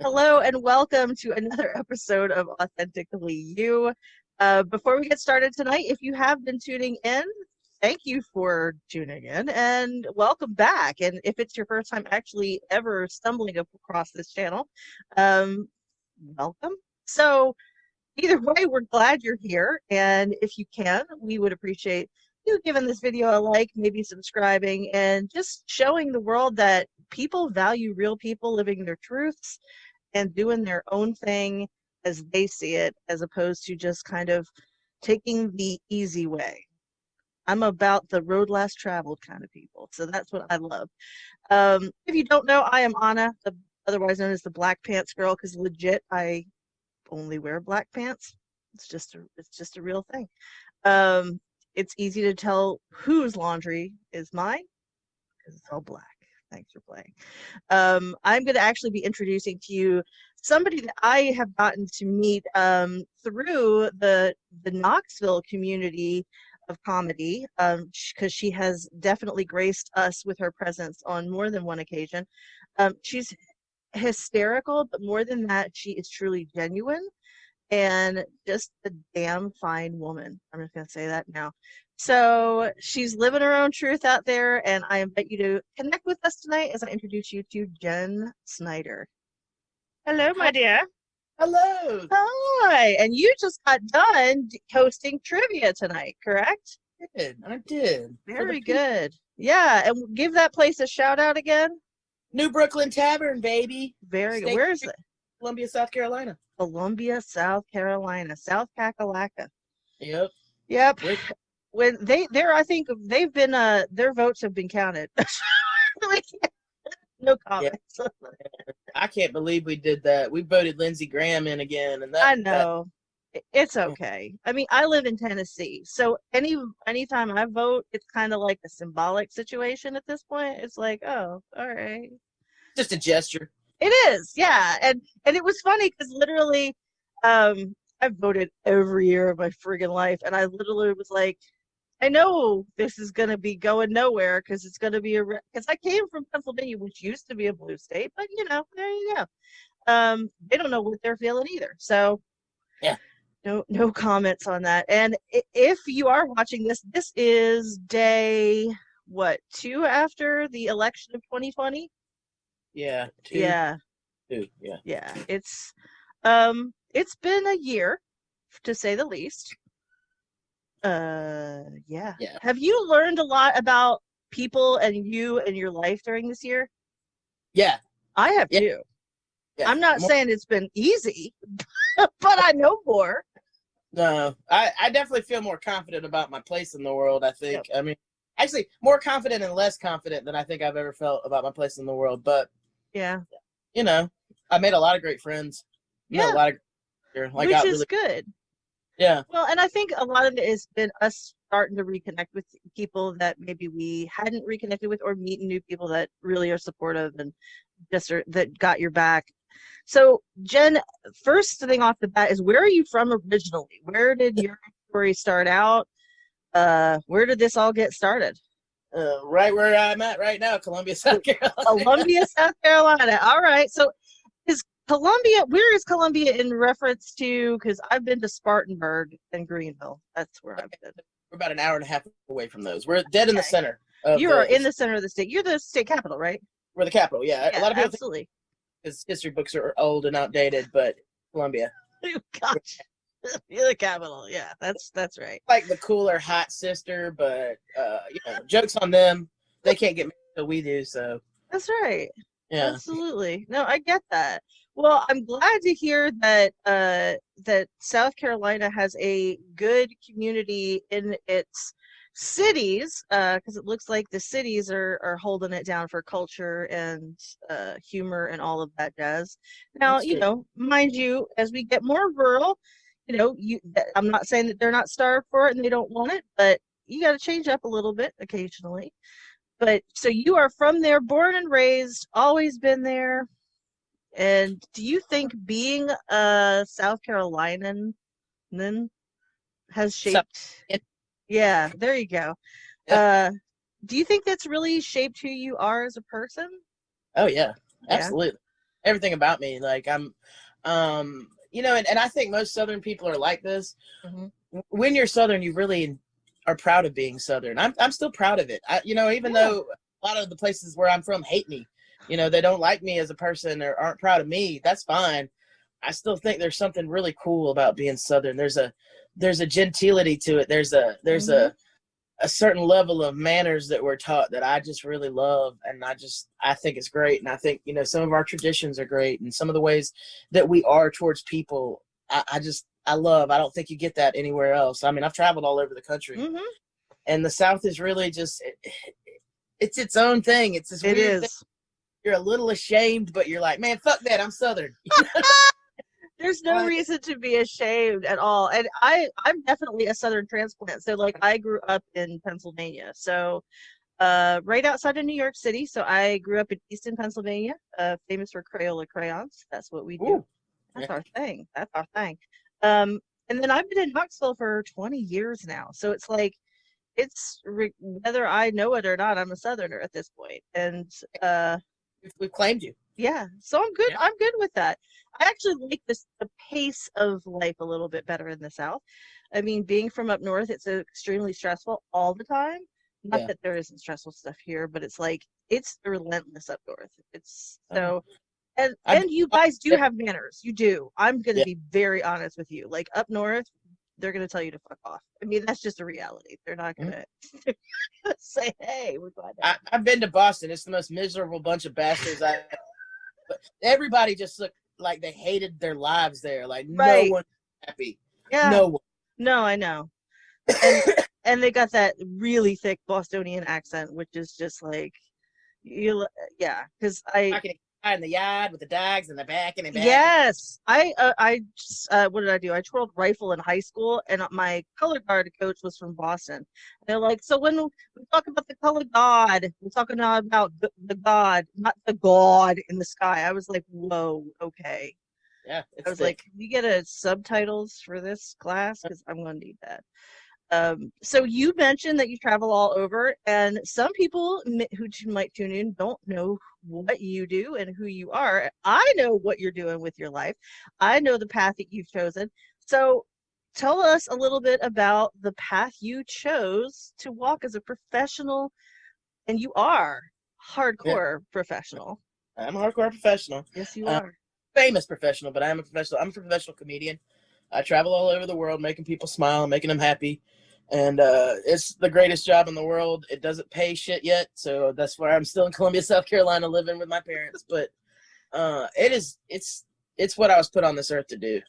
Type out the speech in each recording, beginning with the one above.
Hello and welcome to another episode of Authentically You. Before we get started tonight, if you have been tuning in, thank you for tuning in and welcome back. And if it's your first time actually ever stumbling across this channel, um, welcome. So either way, we're glad you're here. And if you can, we would appreciate you giving this video a like, maybe subscribing, and just showing the world that people value real people living their truths and doing their own thing as they see it, as opposed to just kind of taking the easy way. I'm about the road less traveled kind of people. So that's what I love. If you don't know, I am Anna, otherwise known as the Black Pants Girl, because legit, I only wear black pants. It's just a real thing. Um, it's easy to tell whose laundry is mine because it's all black. Thanks for playing. I'm going to actually be introducing to you somebody that I have gotten to meet through the Knoxville community of comedy, because she has definitely graced us with her presence on more than one occasion. She's hysterical, but more than that, she is truly genuine and just a damn fine woman. I'm just gonna say that now. So she's living her own truth out there, and I invite you to connect with us tonight as I introduce you to Jenn Snyder. Hello, Hi, my dear. hello. Hi, and you just got done hosting trivia tonight, correct? I did for the Very good. Yeah, and give that place a shout out again. New Brooklyn Tavern, baby. Very good. State Where's it? Columbia, South Carolina. Columbia, South Carolina, South Kakalaka. Yep. Yep. Wait, When I think they've been their votes have been counted. No yeah. comments. I can't believe we did that. We voted Lindsey Graham in again, and I that know. It's okay. I mean, I live in Tennessee, so anytime I vote, it's kind of like a symbolic situation at this point. It's like, oh, all right. just a gesture. It is, yeah. And it was funny because literally, I've voted every year of my friggin' life, and I literally was like, I know this is going to be going nowhere because it's going to be because I came from Pennsylvania, which used to be a blue state, but there you go. They don't know what they're feeling either. So Yeah. no comments on that. And if you are watching this, this is day what, 2 after the election of 2020? Yeah. Two. Yeah, Two. Yeah. yeah. It's been a year to say the least. Yeah. Yeah. Have you learned a lot about people and you and your life during this year? Yeah. I have Yeah. too. Yeah. I'm not More, saying it's been easy, but I know more. no, I definitely feel more confident about my place in the world. I Yep. think. I mean, actually, more confident and less confident than I think I've ever felt about my place in the world. But Yeah. you know, I made a lot of great friends. Met a Yeah, lot of here. I which got is really, good. yeah, Well, and I think a lot of it has been us starting to reconnect with people that maybe we hadn't reconnected with, or meeting new people that really are supportive and just that got your back. So, Jenn, first thing off the bat is, where are you from originally? Where did your story start out? Where did this all get started? right where I'm at right now, Columbia, South Carolina. Columbia, South Carolina. All right. So, is Columbia, where is Columbia in reference to? Because I've been to Spartanburg and Greenville. That's where I've been. We're about an hour and a half away from those. We're dead in the Okay. center of You are in the center of the state. You're the state capital, right? we're the capital. Yeah, a Yeah, lot of people think absolutely. his history books are old and outdated, but Columbia, Gosh, you're the capital. Yeah, that's right. like the cooler hot sister, but jokes on them. They can't get married until we do. So That's right. yeah, Absolutely. No, I get that. Well, I'm glad to hear that that South Carolina has a good community in its cities, because it looks like the cities are holding it down for culture and humor and all of that jazz. Now, that's true. mind you, as we get more rural, I'm not saying that they're not starved for it and they don't want it, but you got to change up a little bit occasionally. But so you are from there, born and raised, always been there. And do you think being a South Carolinian then has So shaped? Yeah, there you go. yeah. Uh, do you think that's really shaped who you are as a person? Oh yeah, Yeah. absolutely. everything about me. Like you know, and I think most Southern people are like this. Hmm. When you're Southern, you really are proud of being Southern. I'm still proud of it. You know, even Yeah. though a lot of the places where I'm from hate me, you know, they don't like me as a person or aren't proud of me. That's fine. I still think there's something really cool about being Southern. There's a gentility to it. There's Hmm. a certain level of manners that we're taught that I just really love, and I think it's great. And I think, you know, some of our traditions are great, and some of the ways that we are towards people, I love. I don't think you get that anywhere else. I mean, I've traveled all over the country, Hmm. and the South is really just it's its own thing. It's this It weird thing. is. You're a little ashamed, but you're like, man, fuck that. I'm Southern. There's no Like, reason to be ashamed at all. And I'm definitely a Southern transplant. So like I grew up in Pennsylvania. So right outside of New York City. So I grew up in Easton, Pennsylvania, famous for Crayola crayons. That's what we do. ooh, That's our thing. That's our thing. Um, and then I've been in Knoxville for 20 years now. So it's like whether I know it or not, I'm a Southerner at this point. And we've claimed you. yeah, so I'm good. Yeah. I'm good with that. I actually like the pace of life a little bit better in the South. I mean, being from up north, it's extremely stressful all the time. Not Yeah. that there isn't stressful stuff here, but it's like it's relentless up north. It's Uh, so and I've and you guys do have manners. You do. I'm gonna yeah. be very honest with you. Like up north, they're gonna tell you to fuck off. I mean, that's just a reality. They're not Mhm. gonna say, "Hey, we're glad to have I've been to Boston. It's the most miserable bunch of bastards. But everybody just looked like they hated their lives there. Like you." no Right. one happy. Yeah. No one. No, I know. and and they got that really thick Bostonian accent, which is just like you, yeah. Because I Knocking a guy in the yard with the dogs in the back and the back. yes, what did I do? I twirled rifle in high school, and my color guard coach was from Boston. They're like, so when we talk about the color god, we're talking now about the god, not the god in the sky. I was like, whoa, okay. Yeah, I it's was like, thick. can we get a subtitles for this class? Because I'm going to need that. So you mentioned that you travel all over, and some people who might tune in don't know what you do and who you are. I know what you're doing with your life. I know the path that you've chosen. So tell us a little bit about the path you chose to walk as a professional, and you are Yeah, hardcore professional. I'm a hardcore professional. Yes, you Uh, are. Famous professional, but I am a professional. I'm a professional comedian. I travel all over the world, making people smile, making them happy, and it's the greatest job in the world. It doesn't pay shit yet, so that's why I'm still in Columbia, South Carolina, living with my parents. But it's what I was put on this earth to do.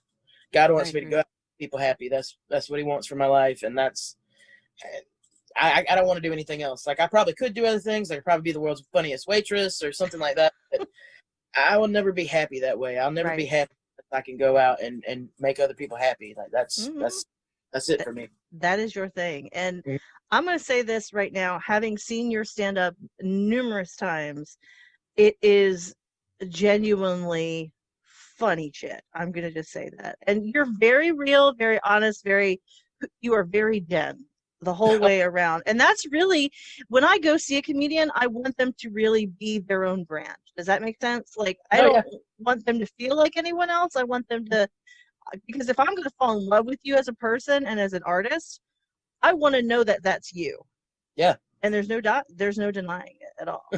God I wants me to go agree. out and make people happy. That's what He wants for my life, and that's I don't want to do anything else. Like I probably could do other things. I could probably be the world's funniest waitress or something like that. But I will never be happy that way. I'll never be Right. happy if I can go out and make other people happy. Like Hmm. that's it for me. That is your thing. And Mhm. I'm going to say this right now, having seen your stand up numerous times, it is genuinely funny shit. I'm going to just say that. And you're very real, very honest, you are very Jen the whole way around. And that's really, when I go see a comedian, I want them to really be their own brand. Does that make sense? Like, I Oh don't yeah, want them to feel like anyone else. I want them to, because if I'm going to fall in love with you as a person and as an artist, I want to know that that's you. yeah. And there's no denying it at all.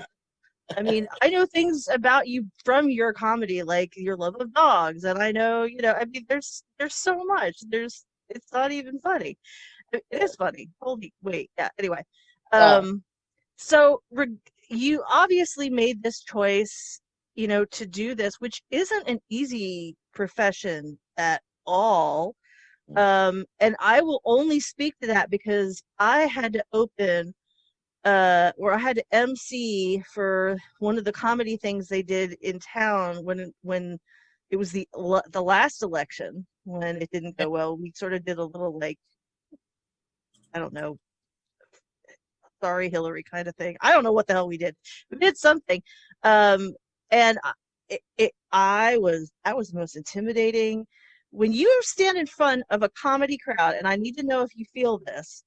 I mean, I know things about you from your comedy, like your love of dogs, and I know, I mean, there's so much. It's not even funny. It is funny. Holy wait, yeah. Anyway, Oh, um, so you obviously made this choice, to do this, which isn't an easy profession at all. And I will only speak to that because I had to open or I had to MC for one of the comedy things they did in town when it was the last election when it didn't go well. We sort of did a little like, I don't know, sorry Hillary kind of thing. I don't know what the hell we did. We did something. Um and that was the most intimidating when you stand in front of a comedy crowd, and I need to know if you feel this.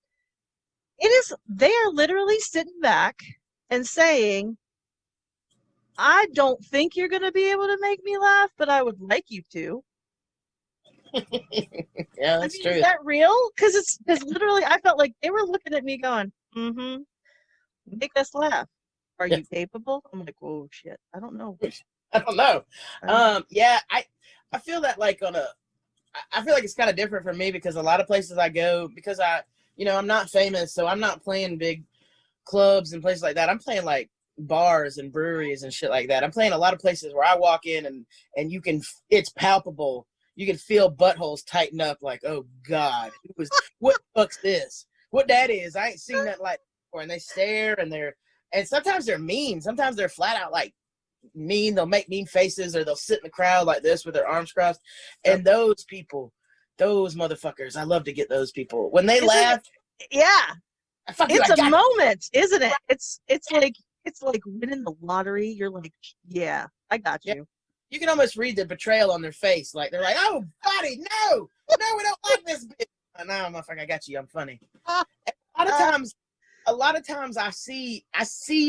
They are literally sitting back and saying, I don't think you're going to be able to make me laugh, but I would like you to. Yeah, I that's mean, is true. that real? Because literally I felt like they were looking at me going, mm-hmm, make us laugh. Are Yeah. you capable? I'm like, oh shit. I don't know. I don't know. I don't know. Yeah, I feel that like I feel like it's kind of different for me because a lot of places I go, because I'm not famous, so I'm not playing big clubs and places like that. I'm playing like bars and breweries and shit like that. I'm playing a lot of places where I walk in and it's palpable. You can feel buttholes tighten up like, oh God, what the fuck's this? What that is? I ain't seen that like before. And they stare and sometimes they're mean. Sometimes they're flat out like mean. They'll make mean faces or they'll sit in the crowd like this with their arms crossed. Yep. And those people, those motherfuckers, I love to get those people. When they Isn't laugh, it? Yeah. fuck you, It's I a got moment, isn't it? It's like winning the lottery. You're like, yeah, I got you. you. You can almost read the betrayal on their face. Like they're like, "Oh, buddy, no, no, we don't like this bitch." No, motherfucker, I got you. I'm funny. A lot of times, I see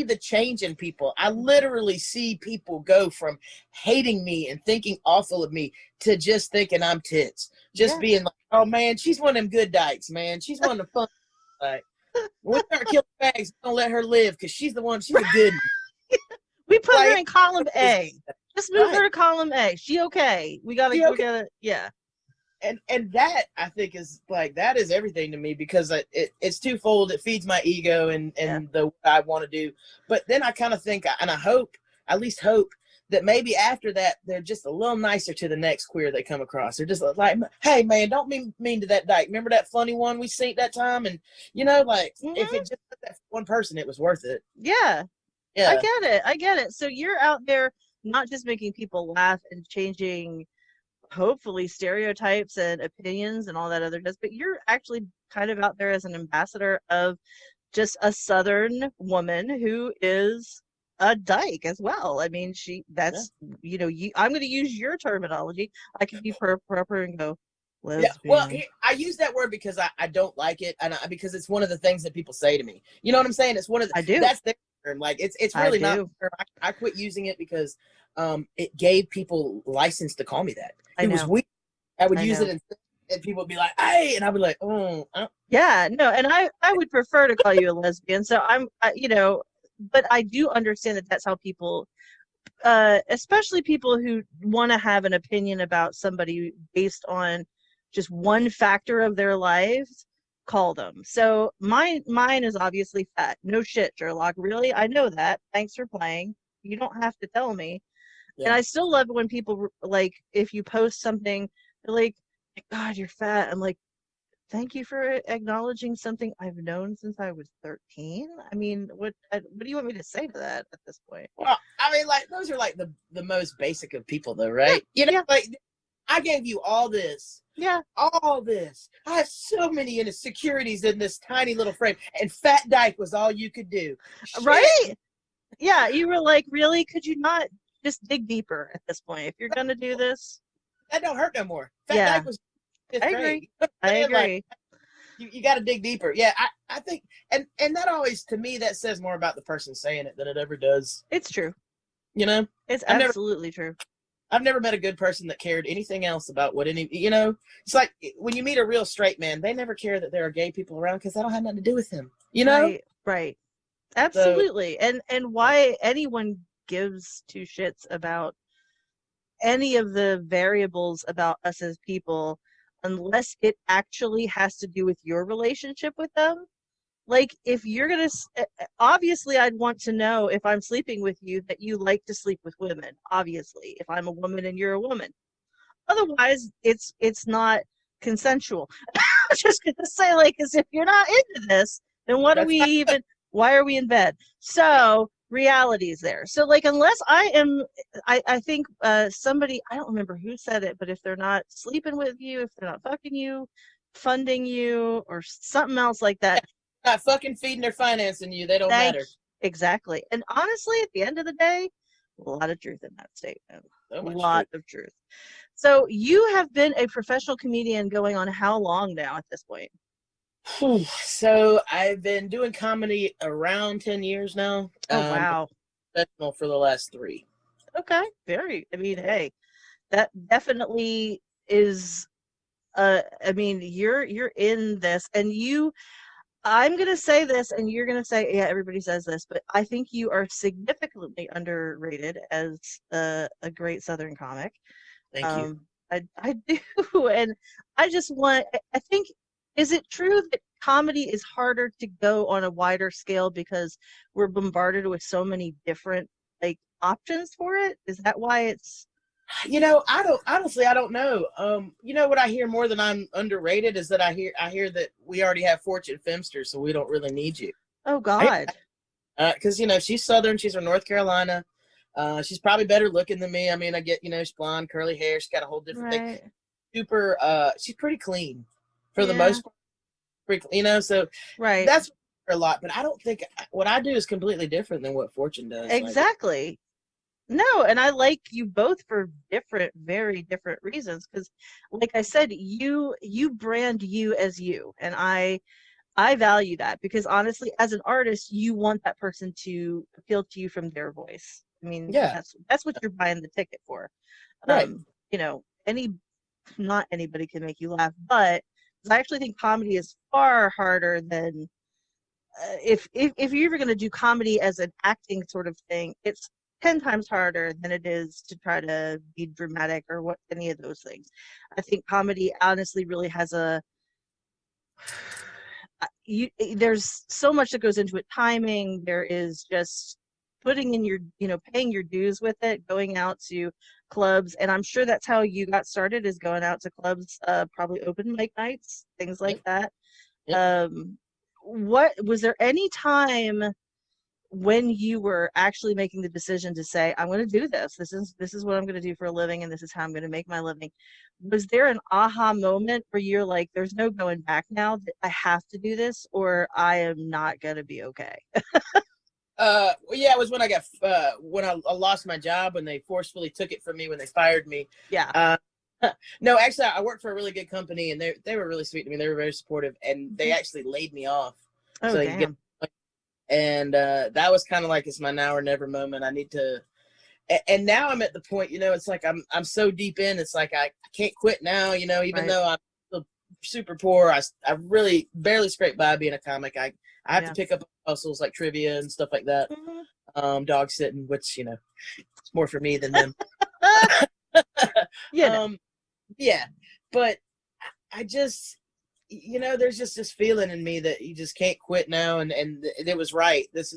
the change in people. I literally see people go from hating me and thinking awful of me to just thinking I'm tits, just Yeah. being like, "Oh man, she's one of them good dykes, man. She's one of the fun." Like when we start killing bags, don't let her live because she's the one. She's a good one. We put her Like in column A. Just move right. her to column A. She okay. We gotta, She we okay. gotta, yeah. And that I think is like that is everything to me because it's twofold. It feeds my ego Yeah. and the what I want to do, but then I kind of think and I hope, at least hope, that maybe after that they're just a little nicer to the next queer they come across. They're just like, hey man, don't be mean to that dyke. Remember that funny one we seen that time? And like if Hmm. it just that one person, it was worth it. Yeah. I Yeah, get it. I get it. So you're out there not just making people laugh and changing, hopefully, stereotypes and opinions and all that other does, but you're actually kind of out there as an ambassador of just a Southern woman who is a dyke as well. I mean, yeah. I'm going to use your terminology. I could be proper and go Yeah, well, lesbian. I use that word because I don't like it, and because it's one of the things that people say to me. You know what I'm saying? It's one of I do. that's their term. Like it's I really not. do. I quit using it because it gave people license to call me that. I It was know. weird. I would I use it know. and people would be like, "Hey," and I'd be like, "Oh, Yeah, no, and I would prefer to call you a lesbian. So but I do understand that that's how people, especially people who want to have an opinion about somebody based on just one factor of their lives, call them. So mine is obviously fat. No shit, Sherlock. Really, I know that. Thanks for playing. You don't have to tell me. And yeah." I still love it when people like if you post something, they're like, God, you're fat. I'm like, thank you for acknowledging something I've known since I was 13. I mean, what do you want me to say to that at this point? Well, I mean, like those are like the most basic of people, though, Yeah, right? yeah, Like I gave you all this. yeah. All this. I have so many insecurities in this tiny little frame, and Fat Dyke was all you could do. Shit, Right? Yeah, you were like, really? Could you not just dig deeper at this point? If you're gonna do this, that don't hurt no more. Fat yeah, Dyke was fifth I grade. agree. You know what I I'm saying? Like agree. you got to dig deeper. Yeah, I think, and that always to me that says more about the person saying it than it ever does. It's true. You know, It's I've never absolutely true. I've never met a good person that cared anything else about what any. It's like when you meet a real straight man, they never care that there are gay people around because that don't have nothing to do with them. You know, Right, right. so. Absolutely. And why anyone gives two shits about any of the variables about us as people unless it actually has to do with your relationship with them. Like, if you're going to, obviously, I'd want to know if I'm sleeping with you that you like to sleep with women. Obviously, if I'm a woman and you're a woman. Otherwise, it's not consensual. I was just going to say, like, because if you're not into this, then what are That's we fine. even, why are we in bed? Yeah. So, reality is there. So, like, unless I am, I think somebody, I don't remember who said it, but if they're not sleeping with you, if they're not fucking you, funding you, or something else like that, Not fucking feeding or financing you. They don't thank matter. exactly. And honestly, at the end of the day, a lot of truth in that statement. So A much truth. lot of truth. So you have been a professional comedian going on how long now at this point? So I've been doing comedy around 10 years now. Oh wow. professional for the last 3. Okay. I mean, hey, that definitely is, I mean, you're in this, and I'm going to say this, and you're going to say, yeah, everybody says this, but I think you are significantly underrated as a great Southern comic. Thank you. I do. And I think, is it true that comedy is harder to go on a wider scale because we're bombarded with so many different like options for it? Is that why it's, I don't know. What I hear more than I'm underrated is that I hear that we already have Fortune Femster, so we don't really need you. oh God. Because she's Southern, she's from North Carolina. She's probably better looking than me. I mean, I get, she's blonde, curly hair. She's got a whole different thing. Right. Super. She's pretty clean for the Yeah. most part. Pretty, so Right. that's a lot. But I don't think what I do is completely different than what Fortune does. Exactly. No, and I like you both for very different reasons. Because, like I said, you brand you as you, and I value that because honestly, as an artist, you want that person to appeal to you from their voice. I mean, Yeah. that's what you're buying the ticket for. Right. You know, not anybody can make you laugh, but I actually think comedy is far harder than if you're ever going to do comedy as an acting sort of thing, it's 10 times harder than it is to try to be dramatic or what any of those things. I think comedy honestly really has there's so much that goes into it. Timing, there is just putting in your, paying your dues with it, going out to clubs. And I'm sure that's how you got started, is going out to clubs, probably open mic nights, things like that. Yep. What was there any time when you were actually making the decision to say, I'm going to do this, this is what I'm going to do for a living, and this is how I'm going to make my living? Was there an aha moment where you're like, there's no going back now, that I have to do this or I am not going to be okay? Yeah, it was when I lost my job, when they forcefully took it from me, when they fired me. Yeah. No, actually, I worked for a really good company, and they were really sweet to me. They were very supportive, and they actually laid me off. Oh, So damn. and that was kind of like, it's my now or never moment. I need to, and now I'm at the point, it's like I'm so deep in. It's like I can't quit now. Even Right. though I'm still super poor, I really barely scrape by being a comic. I have to pick up hustles like trivia and stuff like that. Dog sitting, which it's more for me than them. Yeah, but I just, there's just this feeling in me that you just can't quit now, and it was right. This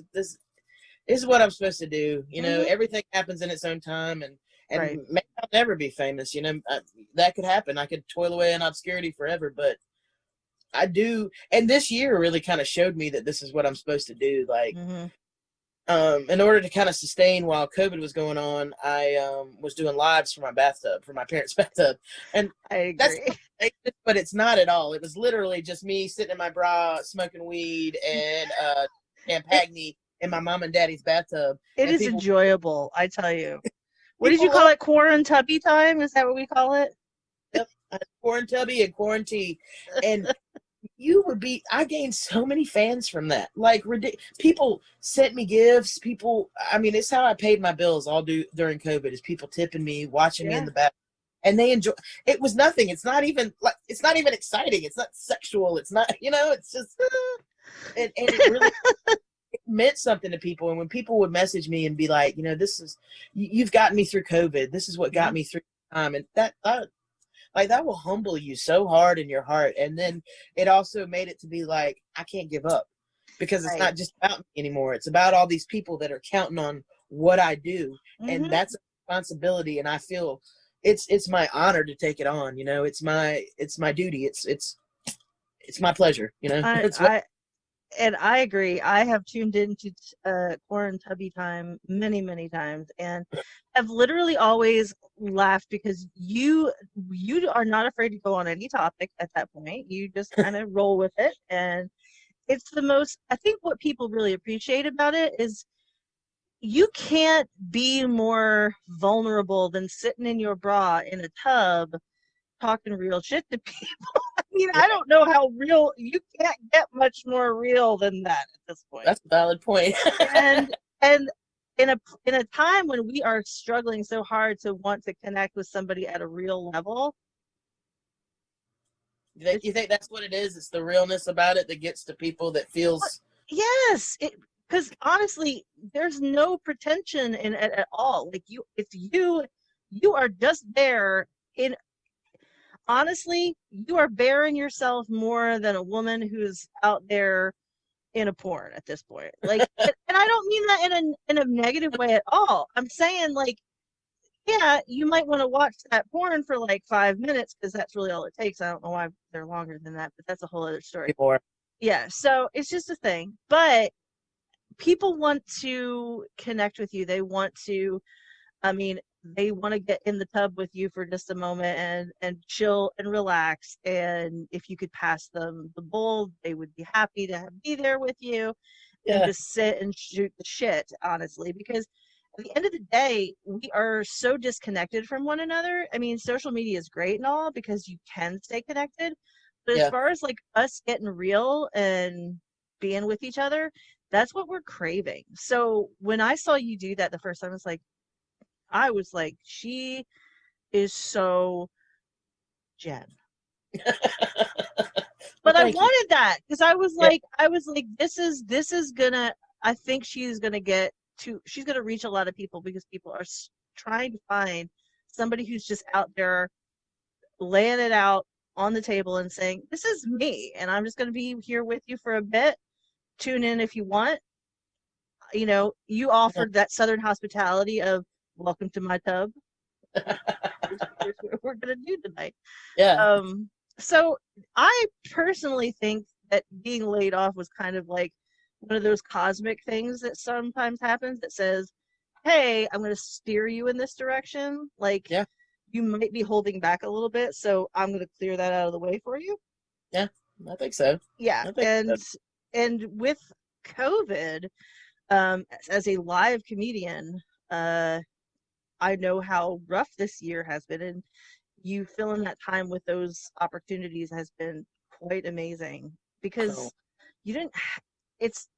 is what I'm supposed to do. Everything happens in its own time, and Right. maybe I'll never be famous. That could happen. I could toil away in obscurity forever, but I do. And this year really kind of showed me that this is what I'm supposed to do. Like, in order to kind of sustain while COVID was going on, I was doing lives from my bathtub, from my parents' bathtub. And I agree. But it's not at all. It was literally just me sitting in my bra, smoking weed, and Campagny in my mom and daddy's bathtub. It is enjoyable, I tell you. What did you call it? Quarantubby time? Is that what we call it? Yep. Quarantubby and quarantine. And I gained so many fans from that. Like, people sent me gifts. It's how I paid my bills during COVID, is people tipping me, watching me in the back. And they enjoy. It was nothing. It's not even exciting. It's not sexual. It's not, it's just, and it really it meant something to people. And when people would message me and be like, you've gotten me through COVID. This is what got me through time. And that will humble you so hard in your heart. And then it also made it to be like, I can't give up, because it's not just about me anymore. It's about all these people that are counting on what I do. And that's a responsibility. And I feel it's my honor to take it on. It's my duty. It's my pleasure. And I agree. I have tuned into Quarantubby time many times, and have literally always laughed because you are not afraid to go on any topic at that point. You just kind of roll with it, and it's the most. I think what people really appreciate about it is you can't be more vulnerable than sitting in your bra in a tub talking real shit to people. I mean, I don't know how real, you can't get much more real than that at this point. That's a valid point. and in a time when we are struggling so hard to want to connect with somebody at a real level, You think that's what it is? It's the realness about it that gets to people, that what, feels. yes, because honestly, there's no pretension in it at all. Like if you are just there in honestly, you are bearing yourself more than a woman who's out there in a porn at this point. Like, and I don't mean that in a negative way at all. I'm saying like, yeah, you might want to watch that porn for like 5 minutes because that's really all it takes. I don't know why they're longer than that, but that's a whole other story. More. Yeah, so it's just a thing. But people want to connect with you. They want to, I mean, they want to get in the tub with you for just a moment and chill and relax. And if you could pass them the bowl, they would be happy to be there with you and Yeah. just sit and shoot the shit, honestly, because at the end of the day, we are so disconnected from one another. I mean, social media is great and all because you can stay connected, but as Yeah. far as like us getting real and being with each other, that's what we're craving. So when I saw you do that the first time, I was like, she is so Jen. Well, But I thank you. wanted that because Yeah. I was like, this is gonna. I think she's gonna reach a lot of people because people are trying to find somebody who's just out there laying it out on the table and saying, this is me, and I'm just gonna be here with you for a bit. Tune in if you want. You know, you offered that Southern hospitality of welcome to my tub. Here's what we're gonna do tonight. Yeah. Um, so I personally think that being laid off was kind of like one of those cosmic things that sometimes happens that says, hey, I'm going to steer you in this direction. Like Yeah. you might be holding back a little bit, so I'm going to clear that out of the way for you. Yeah. I think so. Yeah, I think so. and with COVID, as a live comedian, uh, I know how rough this year has been, and you filling that time with those opportunities has been quite amazing Oh. because you didn't it's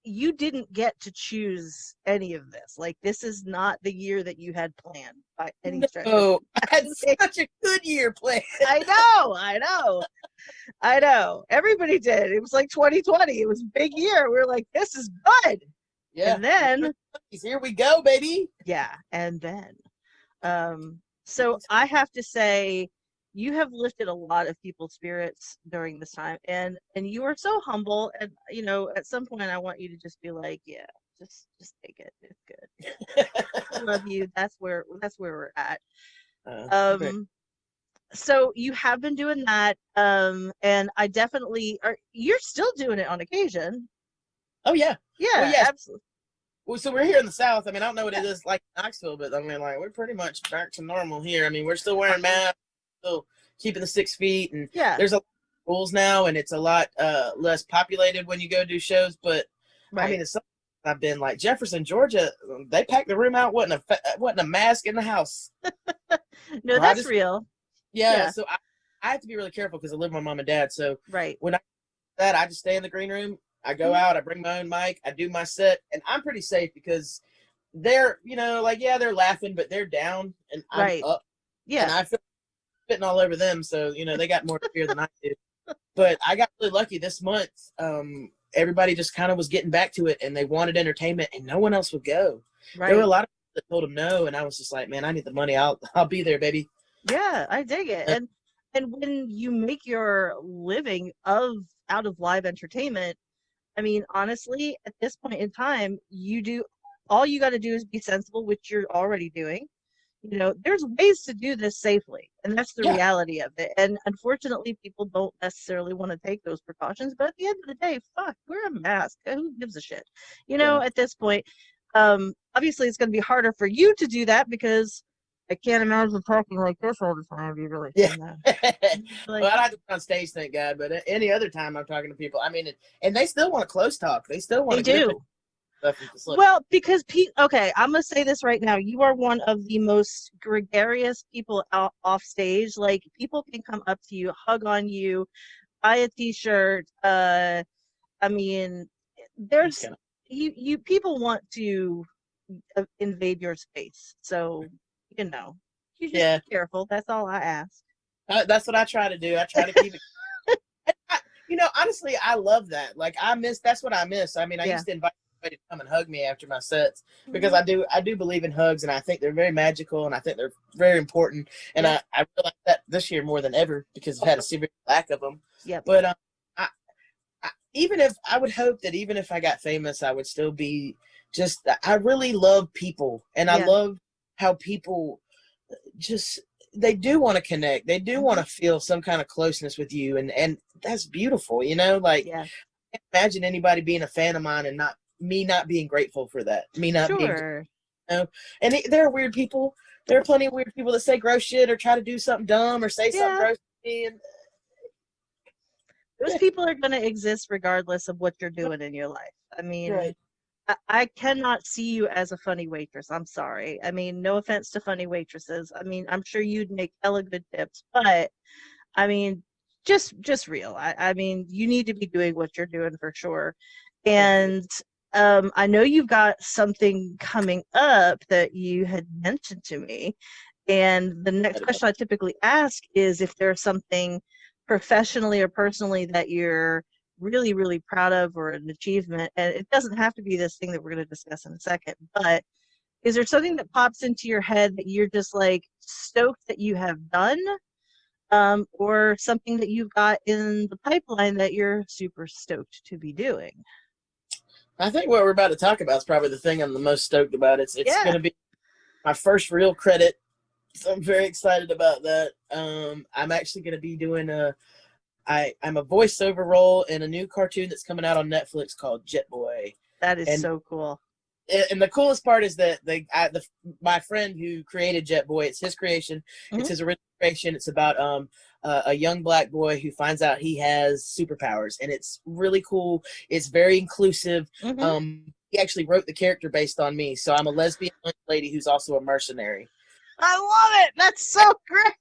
you didn't get to choose any of this. Like this is not the year that you had planned by any stretch of No, I had the such a good year planned. I know. Everybody did. It was like 2020. It was a big year. We were like, this is good. Yeah. And then, Here we go, baby. yeah, and then so I have to say, you have lifted a lot of people's spirits during this time, and you are so humble. And you know, at some point, I want you to just be like, yeah, just take it. It's good. I love you. That's where we're at. Okay. Um, so you have been doing that, and I definitely are. You're still doing it on occasion. Oh yeah. Well, Yeah, yes. absolutely. Well, so we're here in the South. I mean, I don't know what it is like in Knoxville, but I mean, like we're pretty much back to normal here. I mean, we're still wearing masks, still keeping the 6 feet, and Yeah, there's a lot of rules now, and it's a lot less populated when you go do shows. But I right. mean, it's I've been like Jefferson, Georgia. They packed the room out. Wasn't a mask in the house. No, So I that's just real. yeah. Yeah, So I have to be really careful because I live with my mom and dad. So right. when I do that, I just stay in the green room. I go Mhm. out. I bring my own mic. I do my set, and I'm pretty safe because they're like yeah, they're laughing, but they're down and I'm Right. up, and Yeah. I feel spitting all over them. So they got more fear than I do. But I got really lucky this month. Everybody just kind of was getting back to it, and they wanted entertainment, and no one else would go. There were a Right. lot of people that told them no, and I was just like, man, I need the money. I'll be there, baby. Yeah, I dig it. And when you make your living of out of live entertainment, I mean, honestly, at this point in time, you do all you got to do is be sensible, which you're already doing. You know, there's ways to do this safely, and that's the Yeah, reality of it. And unfortunately, people don't necessarily want to take those precautions. But at the end of the day, fuck, wear a mask. Who gives a shit? You know, yeah. at this point, obviously, it's going to be harder for you to do that because I can't imagine talking like this all the time. Have you really Yeah. seen that? Well, Like, I don't have to be on stage, thank God. But any other time I'm talking to people, I mean, and they still want to close talk. They still want they to get up there do. and stuff. And just like, Well, because okay, I'm gonna say this right now. You are one of the most gregarious people out off stage. Like people can come up to you, hug on you, buy a t-shirt. I mean, I'm just there's kind of you people want to invade your space. So, you know, you just Yeah. be careful. That's all I ask. That's what I try to do. I try to keep it. Honestly, I love that. Like that's what I miss. I mean, I Yeah. used to invite everybody to come and hug me after my sets because Mhm. I do believe in hugs, and I think they're very magical, and I think they're very important. And Yeah. I realize that this year more than ever because I've had a severe lack of them. Yep. But I, even if I would hope that even if I got famous, I would still be just. I really love people, and I Yeah. love how people just they do want to connect. They do want Mhm. to feel some kind of closeness with you, and that's beautiful. Like Yeah. I can't imagine anybody being a fan of mine and not being grateful for that. Me not being, Sure. and there are weird people. There are plenty of weird people that say gross shit or try to do something dumb or say something Yeah. gross to me. And Those people are going to exist regardless of what you're doing in your life. I mean, right, I cannot see you as a funny waitress. I'm sorry. I mean, no offense to funny waitresses. I mean, I'm sure you'd make hella good tips, but I mean, just real. I mean, you need to be doing what you're doing for sure. thank you. And I know you've got something coming up that you had mentioned to me. And the next question I typically ask is if there's something professionally or personally that you're really, really proud of or an achievement. And it doesn't have to be this thing that we're going to discuss in a second, but is there something that pops into your head that you're just like stoked that you have done? Or something that you've got in the pipeline that you're super stoked to be doing? I think what we're about to talk about is probably the thing I'm the most stoked about. It's going Yeah, to be my first real credit, so I'm very excited about that. I'm actually going to be doing I'm a voiceover role in a new cartoon that's coming out on Netflix called Jet Boy. that is And so cool. and the coolest part is that my friend who created Jet Boy, it's his creation. It's Hmm. his original creation. It's about a young black boy who finds out he has superpowers, and it's really cool. It's very inclusive. Hmm. He actually wrote the character based on me, so I'm a lesbian lady who's also a mercenary. I love it. That's so great.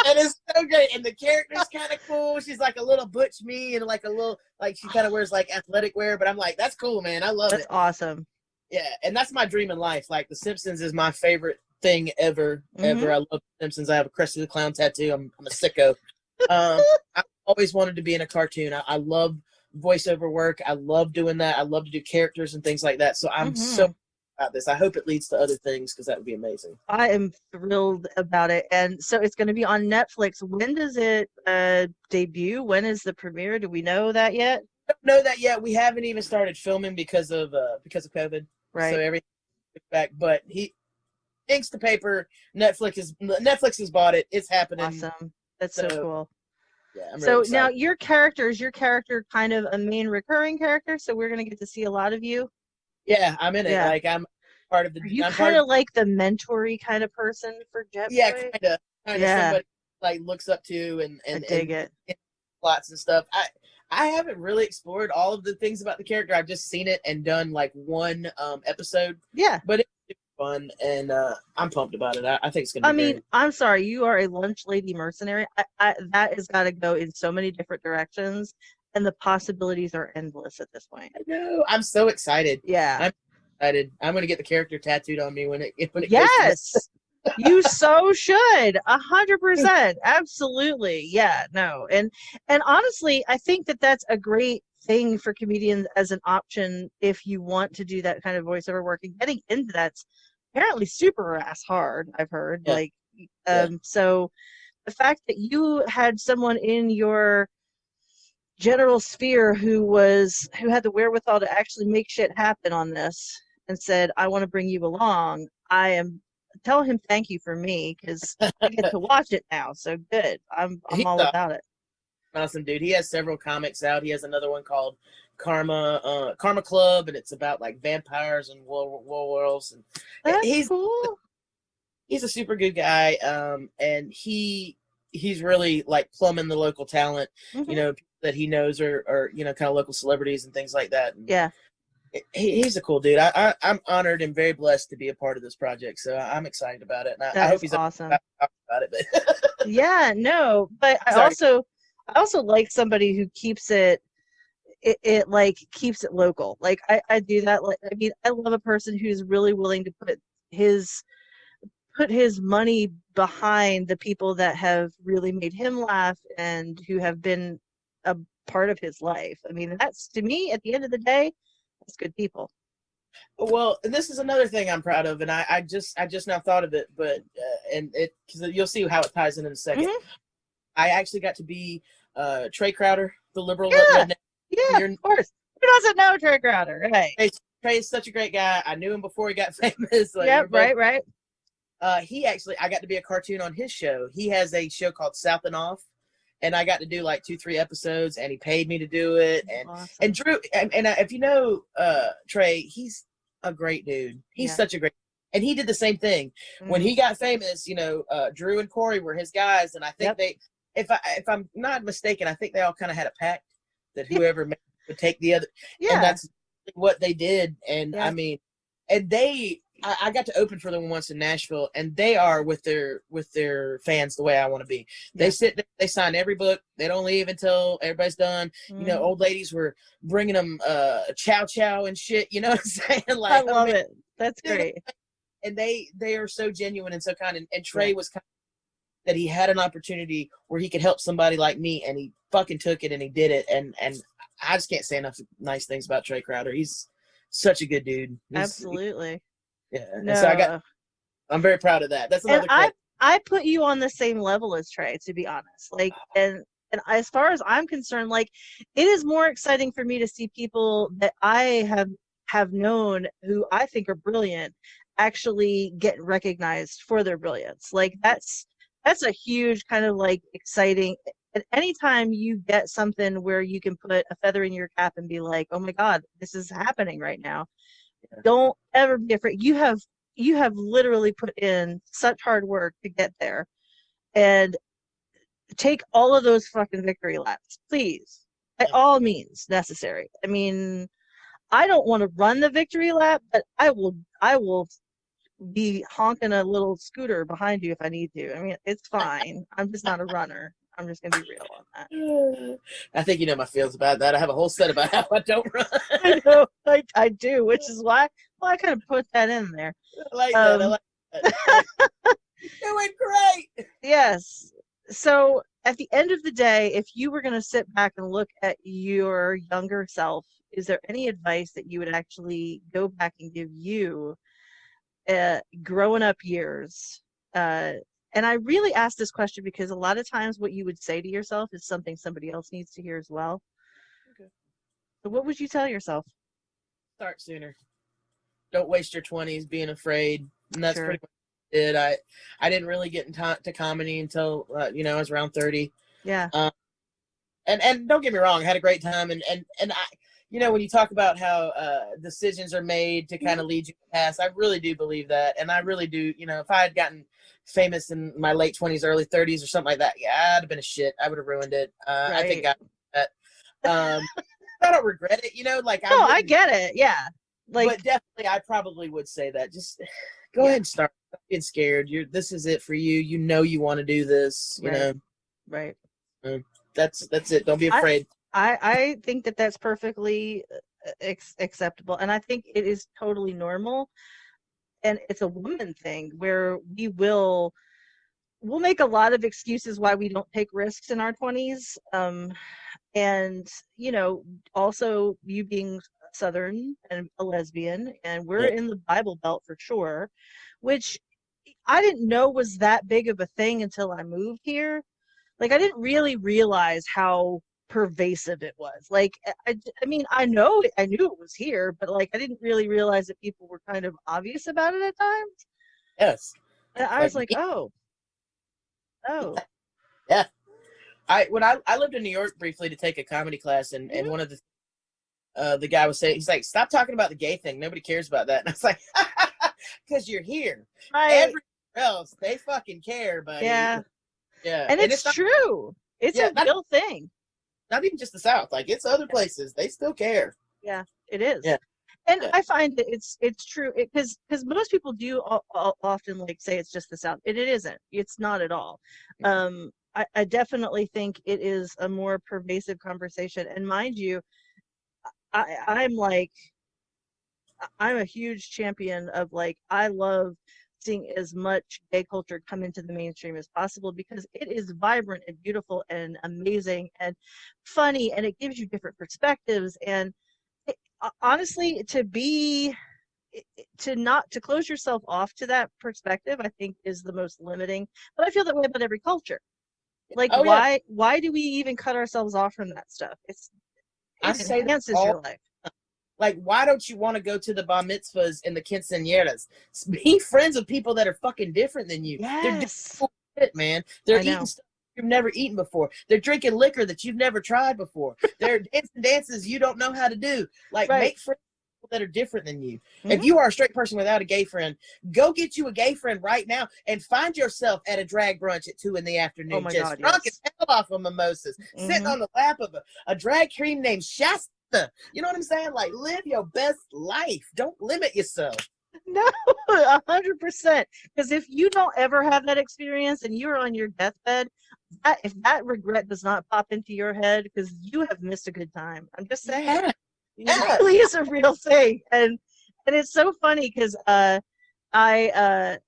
And it's so great. And the character's kind of cool. She's like a little butch me and like a little, like she kind of wears like athletic wear, but I'm like, that's cool, man. I love That's it. awesome. Yeah. And that's my dream in life. Like The Simpsons is my favorite thing ever, Hmm. ever. I love The Simpsons. I have a Krusty the Clown tattoo. I'm a sicko. I always wanted to be in a cartoon. I love voiceover work. I love doing that. I love to do characters and things like that. So I'm so Hmm. about this. I hope it leads to other things because that would be amazing. I am thrilled about it. And so it's going to be on Netflix. When does it debut? When is the premiere? Do we know that yet? Don't know that yet. We haven't even started filming because of COVID. So Right. everything back. But he inks the paper. Netflix has bought it. It's happening. Awesome. That's so So cool. yeah, I'm really So now excited. is your character kind of a main recurring character? So we're going to get to see a lot of you. Yeah, I'm in it. Yeah. Like part of the. Are you I'm kind part of. of like the mentory kind of person for Jet Yeah, Boy? kind of Yeah, somebody like looks up to and I and dig and it. plots and stuff. I haven't really explored all of the things about the character. I've just seen it and done like one episode, Yeah. but it's fun and I'm pumped about it. I think it's gonna I be mean, very. I'm sorry, you are a lunch lady mercenary. That has got to go in so many different directions, and the possibilities are endless at this point. I know. I'm so excited. Yeah. I'm excited. I'm gonna get the character tattooed on me when it goes to. Yes, you so should. 100%. Absolutely. Yeah. No. And honestly, I think that that's a great thing for comedians as an option if you want to do that kind of voiceover work. And getting into that's apparently super ass hard. I've heard. Yeah, Like, yeah. so the fact that you had someone in your general sphere who had the wherewithal to actually make shit happen on this and said, I want to bring you along. I am tell him thank you for me because I get to watch it now. So good. I'm He's all an about it. awesome dude. He has several comics out. He has another one called Karma Club, and it's about like vampires and werewolves. And That's he's cool. he's a super good guy. And he's really like plumbing the local talent. Hmm. That he knows or kind of local celebrities and things like that. And Yeah, he's a cool dude. I'm honored and very blessed to be a part of this project. So I'm excited about it, and I that hope is he's awesome. about it. But Yeah, no, but I sorry. also I also like somebody who keeps it it like keeps it local. Like I do that. Like, I mean, I love a person who's really willing to his put his money behind the people that have really made him laugh and who have been a part of his life. I mean, that's, to me, at the end of the day, that's good people. Well, this is another thing I'm proud of, and I just now thought of it, but and it, because you'll see how it ties in a second. Hmm. I actually got to be Trey Crowder, the liberal Yeah, redneck. yeah, Here, of course. Who doesn't know Trey Crowder? Right. Trey is such a great guy. I knew him before he got famous. Like we Yep, were both. right, right. He actually, I got to be a cartoon on his show. He has a show called South and Off, and I got to do like 2-3 episodes, and he paid me to do it. And Awesome. Drew, and if you know Trey, he's a great dude. He's Yeah. such a great, and he did the same thing when Mhm. he got famous. Drew and Corey were his guys, and I think Yep. they, if I'm not mistaken, I think they all kind of had a pact that Yeah. whoever would take the other, and Yeah. that's what they did. And Yeah. I mean, and I got to open for them once in Nashville, and they are with their fans the way I want to be. They Yeah. sit there, they sign every book. They don't leave until everybody's done. Mhm. Old ladies were bringing them chow chow and shit. You know what I'm saying? I Like, love mean, it. That's dude, great. and they are so genuine and so kind. And Trey Yeah. was kind of, that he had an opportunity where he could help somebody like me, and he fucking took it and he did it. And I just can't say enough nice things about Trey Crowder. He's such a good dude. Absolutely. Yeah. And so No. I'm very proud of that. That's And another credit. I put you on the same level as Trey, to be honest. Like, and as far as I'm concerned, like, it is more exciting for me to see people that I have known who I think are brilliant actually get recognized for their brilliance. Like, that's a huge kind of like exciting. And anytime you get something where you can put a feather in your cap and be like, oh my God, this is happening right now. Don't ever be afraid. You have literally put in such hard work to get there, and take all of those fucking victory laps, please, by all means necessary. I mean, I don't want to run the victory lap, but I will be honking a little scooter behind you if I need to. I mean, it's fine. I'm just not a runner. I'm just gonna be real on that. I think you know my feelings about that. I have a whole set about how I don't run. I know, I do, which is why, well, I kind of put that in there. I like that. I like that. You're doing great. Yes. So at the end of the day, if you were going to sit back and look at your younger self, is there any advice that you would actually go back and give you growing up years? And I really ask this question because a lot of times what you would say to yourself is something somebody else needs to hear as well. Okay. So what would you tell yourself? Start sooner. Don't waste your 20s being afraid. And that's Sure. pretty much it. I didn't really get into comedy until I was around 30. Yeah. And don't get me wrong, I had a great time. And I, when you talk about how decisions are made to kind of lead you to the past, I really do believe that. And I really do, if I had gotten famous in my late 20s, early 30s or something like that, yeah, I'd have been a shit. I would have ruined it. I think that. I don't regret it, like No, I get it. Yeah. Like, but definitely I probably would say that. Just go ahead and start. Don't get scared. This is it for you. You want to do this, right. That's it. Don't be afraid. I think that that's perfectly acceptable, and I think it is totally normal. And it's a woman thing where we'll make a lot of excuses why we don't take risks in our 20s. And also you being Southern and a lesbian, and we're Yeah. in the Bible Belt for sure, which I didn't know was that big of a thing until I moved here. Like, I didn't really realize how pervasive it was. Like, I mean, I knew it was here, but like, I didn't really realize that people were kind of obvious about it at times. Yes. And I was like, oh, yeah. When I lived in New York briefly to take a comedy class, and one of the guy was saying, he's like, stop talking about the gay thing. Nobody cares about that. And I was like, because you're here. right. Everywhere else, they fucking care, buddy. Yeah. Yeah. And it's true. It's a real thing. Not even just the South. Like, it's other places. They still care. Yeah, it is. Yeah. And I find that it's true because most people do often like say it's just the South. It isn't. It's not at all. I definitely think it is a more pervasive conversation. And mind you, I'm like, I'm a huge champion of like, I love seeing as much gay culture come into the mainstream as possible because it is vibrant and beautiful and amazing and funny, and it gives you different perspectives. And it, honestly, to not to close yourself off to that perspective, I think is the most limiting. But I feel that way about every culture. Like, Oh yeah, why do we even cut ourselves off from that stuff? I It say that enhances all. your life. Like, why don't you want to go to the bar mitzvahs and the quinceañeras? Be friends with people that are fucking different than you. They're doing Yes, cool shit, man. They're I eating know. stuff you've never eaten before. They're drinking liquor that you've never tried before. They're dancing dances you don't know how to do. Like, Right. make friends with people that are different than you. Hmm. If you are a straight person without a gay friend, go get you a gay friend right now and find yourself at a drag brunch at 2 Oh p.m, my just God, drunk as yes. hell off of mimosas, sitting Hmm. on the lap of a drag queen named Shasta. You know what I'm saying? Like, live your best life. Don't limit yourself. No, 100%. Because if you don't ever have that experience and you're on your deathbed, if that regret does not pop into your head, because you have missed a good time. I'm just saying, Yeah. it Yeah. really is a real thing. And it's so funny because I I,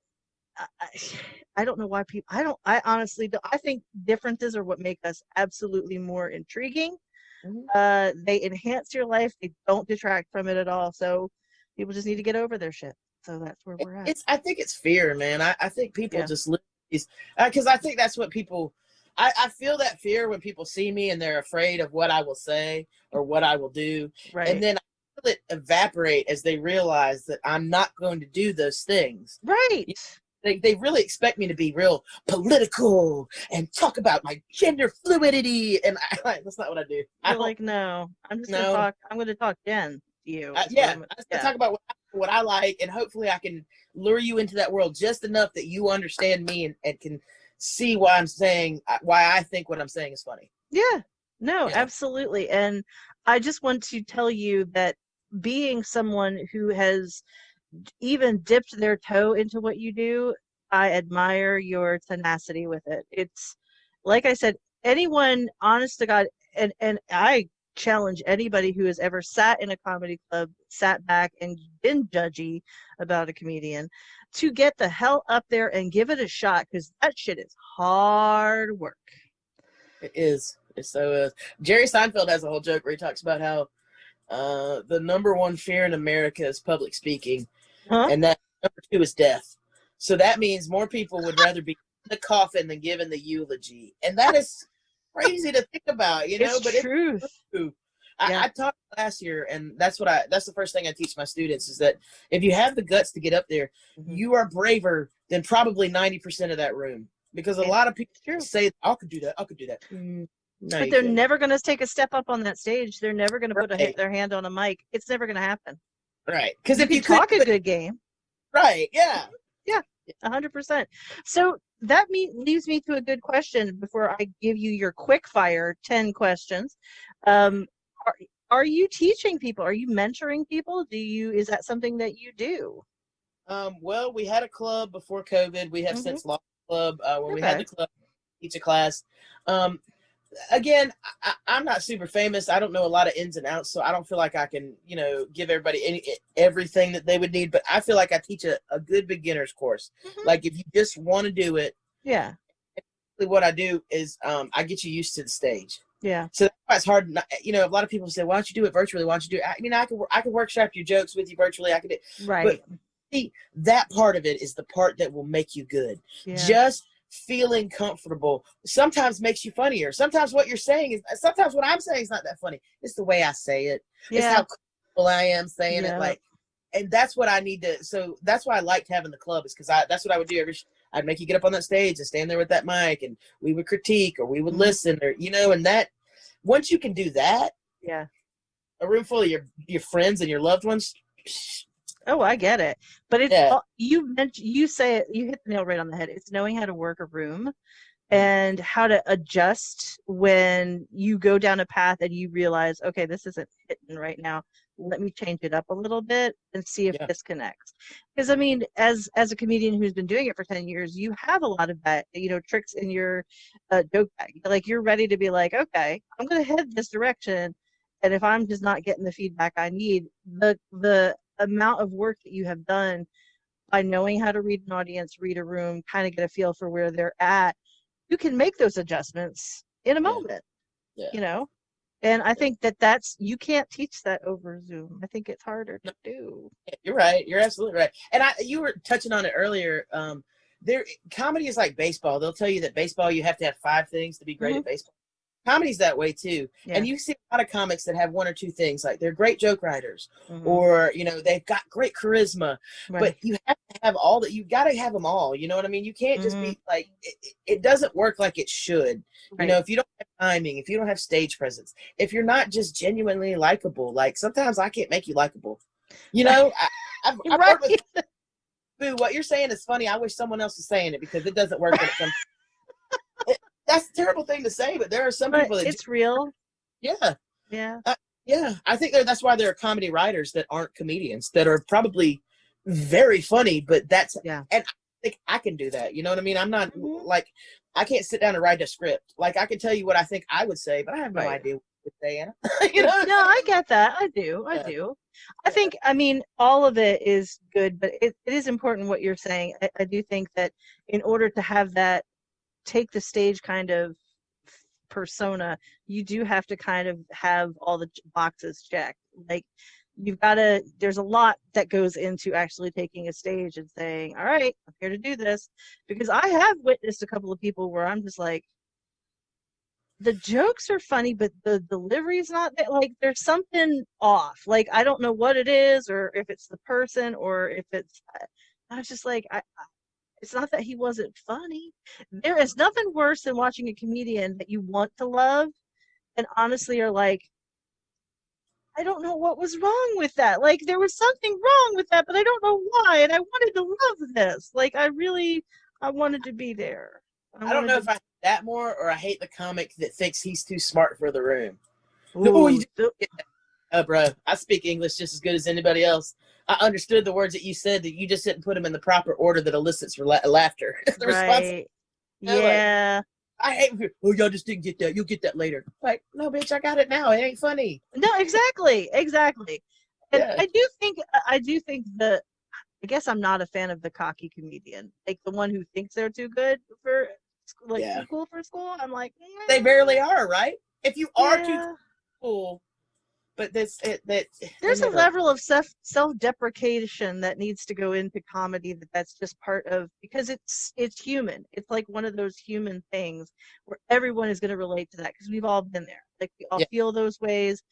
I don't know why people. I honestly don't. I think differences are what make us absolutely more intriguing. Mhm. They enhance your life. They don't detract from it at all. So people just need to get over their shit. So that's where we're at. It's. I think it's fear, man. I think people Yeah. just live these because I think that's what people. I feel that fear when people see me and they're afraid of what I will say or what I will do, and Right. then I feel it evaporate as they realize that I'm not going to do those things. Right. They really expect me to be real political and talk about my gender fluidity, and that's not what I do. I You're don't like, no, I'm just gonna know. talk. I'm gonna talk Jen to you. Is what Yeah, I'm. I just Yeah. talk about what I like, and hopefully I can lure you into that world just enough that you understand me and can see why I'm saying why I think what I'm saying is funny. Yeah. No, Yeah. absolutely. And I just want to tell you that being someone who has even dipped their toe into what you do, I admire your tenacity with it. It's like I said, anyone honest to God, and I challenge anybody who has ever sat in a comedy club, sat back and been judgy about a comedian to get the hell up there and give it a shot because that shit is hard work. It is. It so is. Jerry Seinfeld has a whole joke where he talks about how the number one fear in America is public speaking, Huh? and that number two is death. So that means more people would rather be in the coffin than given the eulogy, and that is crazy to think about, It's but it's truth. true. Yeah. I taught last year, and that's the first thing I teach my students is that if you have the guts to get up there, Hmm. you are braver than probably 90% of that room, because a lot of people It's true. say, "I could do that. I could do that." No, But you they're couldn't. never going to take a step up on that stage. They're never going to put Right, their hand on a mic. It's never going to happen. right. Because You if can you could talk do a it, good game. right, yeah. Yeah, 100%. So that leaves me to a good question before I give you your quick fire 10 questions. Um, are, are you teaching people? Are you mentoring people? Is that something that you do? Well, we had a club before COVID. We have Hmm. since lost the club. When we had Okay. the club, teach a class. Um, Again, I'm not super famous. I don't know a lot of ins and outs, so I don't feel like I can, give everybody everything that they would need. But I feel like I teach a good beginner's course. Hmm. Like if you just want to do it, Yeah. what I do is I get you used to the stage. Yeah. So that's why it's hard. A lot of people say, "Why don't you do it virtually? Why don't you do it?" I mean, I could workshop your jokes with you virtually. I could, but Right. see, that part of it is the part that will make you good. Yeah. Just feeling comfortable sometimes makes you funnier. Sometimes sometimes what I'm saying is not that funny. It's the way I say it. It's Yeah. how cool I am saying it. Yeah. Like, and that's what I need to. So that's why I liked having the club, is because that's what I would do I'd make you get up on that stage and stand there with that mic, and we would critique or we would Mhm. listen, or and that once you can do that, Yeah. a room full of your friends and your loved ones. Oh, I get it. But Yeah. you say it, you hit the nail right on the head. It's knowing how to work a room and how to adjust when you go down a path and you realize, okay, this isn't hitting right now. Let me change it up a little bit and see if Yeah. this connects. Because I mean, as a comedian who's been doing it for 10 years, you have a lot of that, tricks in your joke bag. Like you're ready to be like, okay, I'm gonna head this direction. And if I'm just not getting the feedback I need, the amount of work that you have done by knowing how to read an audience, read a room, kind of get a feel for where they're at, you can make those adjustments in a Yeah. moment, Yeah. you know? And I think that's, you can't teach that over Zoom. I think it's harder to do. You're right. You're absolutely right. And you were touching on it earlier. Comedy is like baseball. They'll tell you that baseball, you have to have 5 things to be great at baseball. Comedy's that way too. Yeah. And you see a lot of comics that have 1 or 2 things, like they're great joke writers, Mhm. or they've got great charisma. Right. But you have to have all that. You got to have them all. You know what I mean? You can't just be like, it doesn't work like it should. Right. If you don't have timing, if you don't have stage presence, if you're not just genuinely likable, like sometimes I can't make you likable. I've Right. heard with Boo, what you're saying is funny. I wish someone else was saying it, because it doesn't work when it comes. That's a terrible thing to say, but there are some people that it's real. Yeah. Yeah. Yeah. I think that's why there are comedy writers that aren't comedians, that are probably very funny, but and I think I can do that. You know what I mean? I'm not like, I can't sit down and write a script. Like, I can tell you what I think I would say, but I have no idea what to say, Anna. No, I get that. I do. I think, I mean, all of it is good, but it is important what you're saying. I do think that in order to have that take the stage kind of persona, you do have to kind of have all the boxes checked. Like, there's a lot that goes into actually taking a stage and saying, all right, I'm here to do this. Because I have witnessed a couple of people where I'm just like, the jokes are funny, but the delivery is not that, like, there's something off. Like, I don't know what it is, or if it's the person, or if it's, I was just like, it's not that he wasn't funny. There is nothing worse than watching a comedian that you want to love and honestly are like, I don't know what was wrong with that. Like, there was something wrong with that, but I don't know why. And I wanted to love this. Like, I wanted to be there. I don't know if I hate that more, or I hate the comic that thinks he's too smart for the room. Ooh, Bro, I speak English just as good as anybody else. I understood the words that you said, that you just didn't put them in the proper order that elicits laughter. Right. Yeah. Like, I hate when people, y'all just didn't get that. You'll get that later. Like, no, bitch, I got it now. It ain't funny. No, exactly. And I do think that, I guess I'm not a fan of the cocky comedian, like the one who thinks they're too good for, like, too cool for school. I'm like, they barely are, right? If you are too cool, but there's a level of self-deprecation that needs to go into comedy, that's just part of, because it's human. It's like one of those human things where everyone is going to relate to that, because we've all been there. Like, we all feel those ways.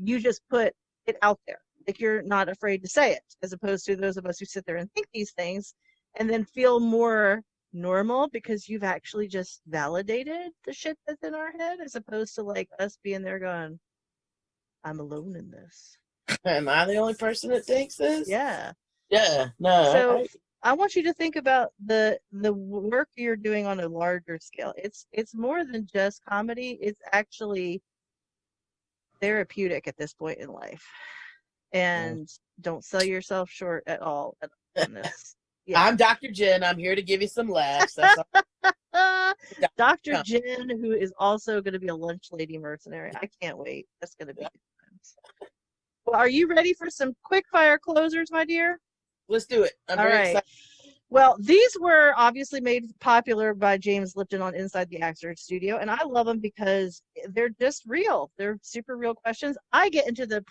You just put it out there. Like, you're not afraid to say it, as opposed to those of us who sit there and think these things and then feel more normal because you've actually just validated the shit that's in our head, as opposed to like us being there going, I'm alone in this. Am I the only person that thinks this? Yeah. Yeah. No. So I want you to think about the work you're doing on a larger scale. It's more than just comedy. It's actually therapeutic at this point in life. And don't sell yourself short at all on this. Yeah. I'm Dr. Jenn. I'm here to give you some laughs. That's all. Dr. Jenn, who is also going to be a lunch lady mercenary. I can't wait. That's going to be good times. Well, are you ready for some quick fire closers, my dear? Let's do it. I'm very excited. Well, these were obviously made popular by James Lipton on Inside the Actor Studio, and I love them because they're just real. They're super real questions. I get into the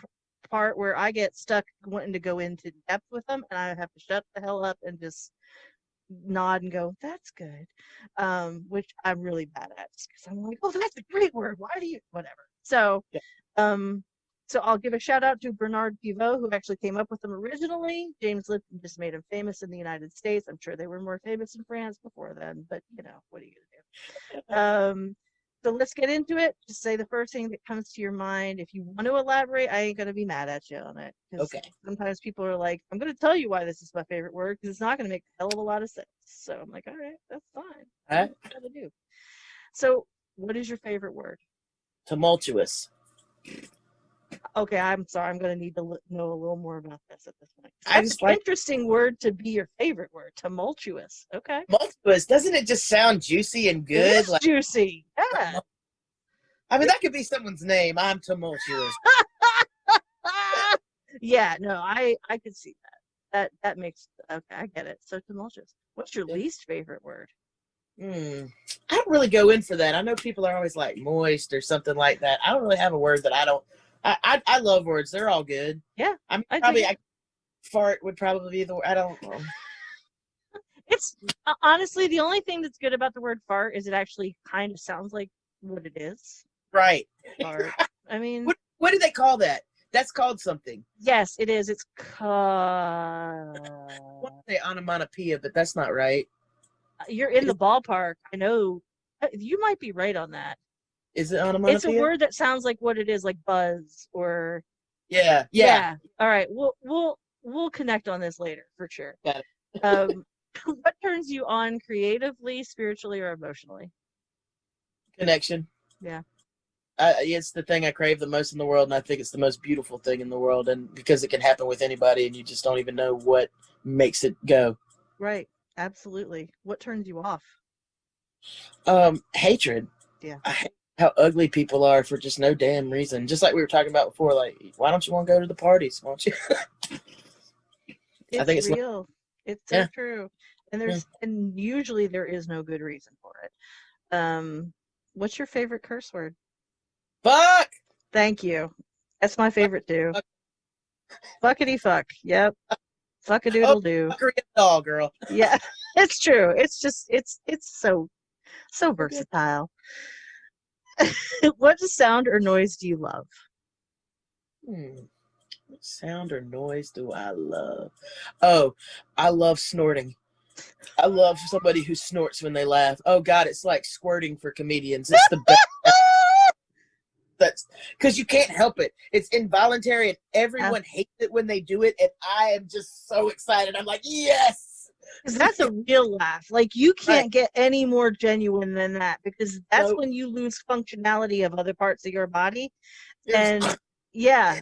part where I get stuck wanting to go into depth with them, and I have to shut the hell up and just nod and go, that's good, which I'm really bad at, because I'm like, oh, that's a great word, why do you, whatever. So so I'll give a shout out to Bernard Pivot, who actually came up with them originally. James Lipton just made them famous in the United States. I'm sure they were more famous in France before then, but what are you gonna do? So let's get into it. Just say the first thing that comes to your mind. If you want to elaborate, I ain't going to be mad at you on it. Okay. Sometimes people are like, I'm going to tell you why this is my favorite word, because it's not going to make a hell of a lot of sense. So I'm like, all right, that's fine. All right. What to do. So what is your favorite word? Tumultuous. Okay, I'm sorry. I'm going to need to know a little more about this at this point. That's an interesting word to be your favorite word. Tumultuous. Okay. Tumultuous. Doesn't it just sound juicy and good? It is juicy. Yeah. I mean, that could be someone's name. I'm tumultuous. Yeah, no, I could see that. That makes okay, I get it. So tumultuous. What's your Yeah. least favorite word? Hmm. I don't really go in for that. I know people are always like moist or something like that. I don't really have a word that I don't. I love words. They're all good. Yeah, I mean, I dig probably it. fart would probably be the. I don't. It's honestly the only thing that's good about the word fart is it actually kind of sounds like what it is. Right. Fart. I mean, What do they call that? That's called something. yes, it is. It's I want to say onomatopoeia, but that's not right. you're in the Is, ballpark. I know you might be right on that. is it It's a onomatopoeia? word that sounds like what it is, like buzz or Yeah. Yeah. yeah. All right, we'll connect on this later for sure. Got it. Um, what turns you on creatively, spiritually, or emotionally? Connection. Yeah, It's the thing I crave the most in the world, and I think it's the most beautiful thing in the world. And because it can happen with anybody, and you just don't even know what makes it go. right. Absolutely. What turns you off? Hatred. Yeah, I hate how ugly people are for just no damn reason. Just like we were talking about before, like, why don't you want to go to the parties? Why don't you? I it's think it's like, real. It's so yeah, true. And yeah. usually there is no good reason for it. Um, what's your favorite curse word? Fuck. Thank you. That's my Fuck, favorite too. fuck. Fuckity fuck. Yep. Fuck a Oh, doodle do. fuckery at all, girl. Yeah, it's true. It's just it's so So good. versatile. What sound or noise do you love? Hmm. What sound or noise do I love? Oh, I love snorting. I love somebody who snorts when they laugh. Oh God, it's like squirting for comedians. It's the best. That's because you can't help it. It's involuntary, and Yeah, everyone hates it when they do it. And I am just so excited. I'm like, yes, because that's a real laugh. Like you right. can't get any more genuine than that because that's No, when you lose functionality of other parts of your body. it's And yeah,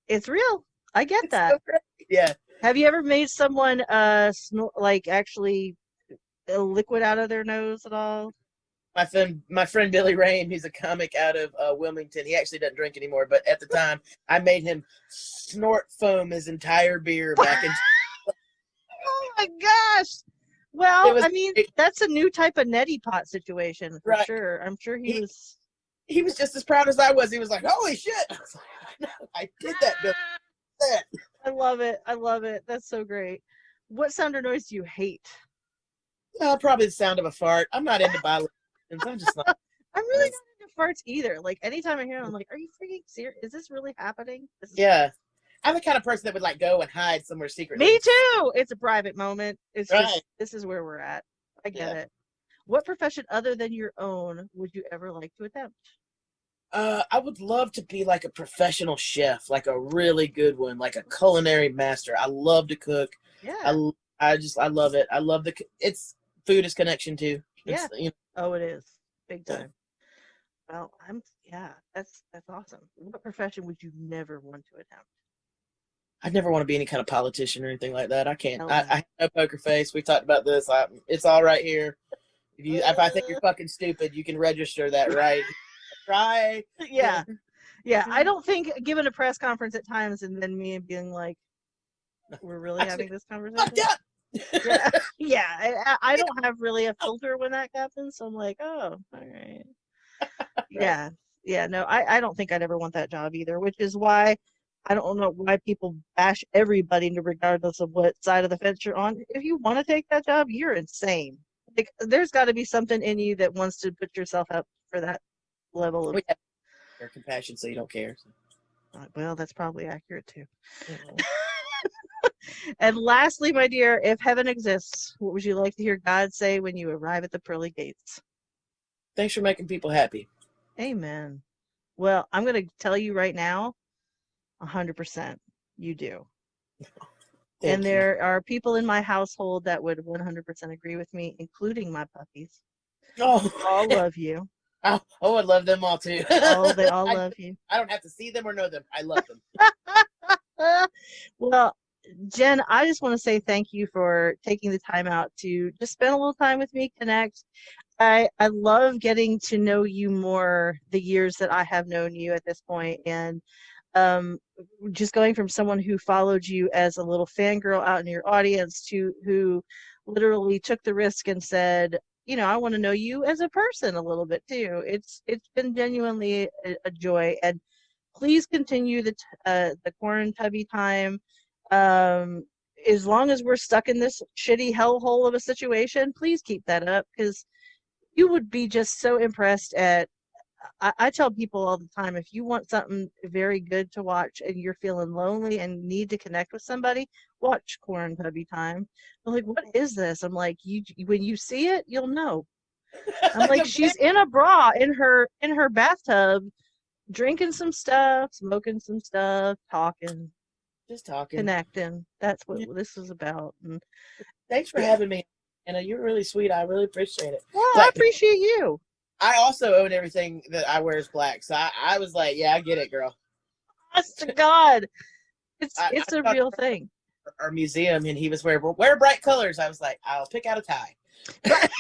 it's real. I get it's that. so great. Yeah, Have you ever made someone like actually a liquid out of their nose at all? my friend Billy Rain, he's a comic out of Wilmington. He actually doesn't drink anymore, but at the time, I made him snort foam his entire beer back in. Oh my gosh. Well, It was I mean, great. that's a new type of neti pot situation for Right. sure. I'm sure he He was. he was just as proud as I was. He was like, "Holy shit!" I was like, "I know, I did that, Billy." That. I love it. I love it. That's so great. What sound or noise do you hate? Probably the sound of a fart. I'm not into violations. I'm just not. I'm really not into farts either. Like anytime I hear them, I'm like, are you freaking serious? Is this really happening? This is Yeah, I'm the kind of person that would like go and hide somewhere secretly me and too. It's a private moment. It's right. just this is where we're at. I get Yeah. it. What profession other than your own would you ever like to attempt? I would love to be like a professional chef, like a really good one, like a culinary master. I love to cook. Yeah. I love it. I love it's food is connection too. Yeah. It's you Oh, it is. Big know, time. Well, I'm yeah, that's awesome. What profession would you never want to attempt? I never want to be any kind of politician or anything like that. I can't. Hell I no. have no poker face. We talked about this. It's all right here. If I think you're fucking stupid, you can register that right. Try. Yeah. Yeah. I don't think given a press conference at times and then me being like, we're really I said, having this fucked conversation. up. Yeah. Yeah. I don't have really a filter when that happens. So I'm like, oh, all right. Right. Yeah. Yeah. No, I don't think I'd ever want that job either, which is why I don't know why people bash everybody regardless of what side of the fence you're on. If you want to take that job, you're insane. Like, there's got to be something in you that wants to put yourself up for that level of. We have your compassion, so you don't care. Well, that's probably accurate too. So. And lastly, my dear, if heaven exists, what would you like to hear God say when you arrive at the pearly gates? Thanks for making people happy. Amen. Well, I'm going to tell you right now, 100% you do. And Thank you. there are people in my household that would 100% agree with me, including my puppies. Oh, All love you. I would love them all too. They all I, love you. I don't have to see them or know them. I love them. Well, Jenn, I just want to say thank you for taking the time out to just spend a little time with me, connect. I love getting to know you more the years that I have known you at this point, and um, just going from someone who followed you as a little fangirl out in your audience to who literally took the risk and said, you know, I want to know you as a person a little bit too. It's been genuinely a joy, and please continue the corn tubby time. Um, as long as we're stuck in this shitty hellhole of a situation, please keep that up, because you would be just so impressed at. I tell people all the time, if you want something very good to watch and you're feeling lonely and need to connect with somebody, watch Corn Tubby Time. They're like, what is this? I'm like, you when you see it, you'll know. I'm like, she's in a bra in her bathtub, drinking some stuff, smoking some stuff, talking, Just talking. connecting. That's what Yeah. this is about. And Thanks for yeah. having me, Anna. You're really sweet. I really appreciate it. Well, I Black. appreciate you. I also own everything that I wear is black, so I was like, yeah, I get it, girl. Honest to God. I It's a thought real thing. our museum, and he was wear bright colors. I was like, I'll pick out a tie. Right.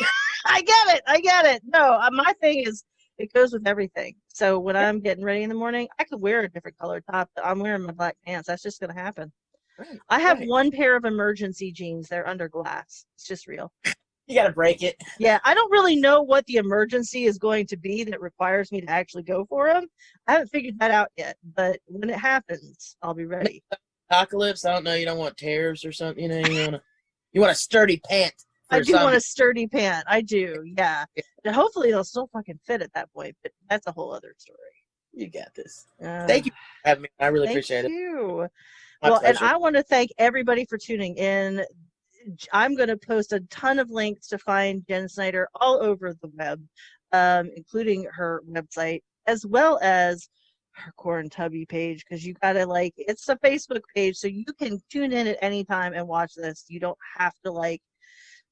I get it. I get it. No, my thing is it goes with everything. So when I'm getting ready in the morning, I could wear a different colored top, but I'm wearing my black pants. That's just going to happen. Right, I have right. one pair of emergency jeans. They're under glass. It's just real. You got to break it. Yeah, I don't really know what the emergency is going to be that requires me to actually go for them. I haven't figured that out yet, but when it happens, I'll be ready. Apocalypse. I don't know. You don't want tears or something. You know, you want a sturdy pant. I do want zombie. a sturdy pant. I do, yeah. And hopefully they'll still fucking fit at that point, but that's a whole other story. You got this. Uh, Thank you for having me. I really Thank appreciate it. you. My Well, and pleasure. I want to thank everybody for tuning in. I'm going to post a ton of links to find Jenn Snyder all over the web, including her website, as well as her Corn Tubby page, because you got to it's a Facebook page, so you can tune in at any time and watch this. You don't have to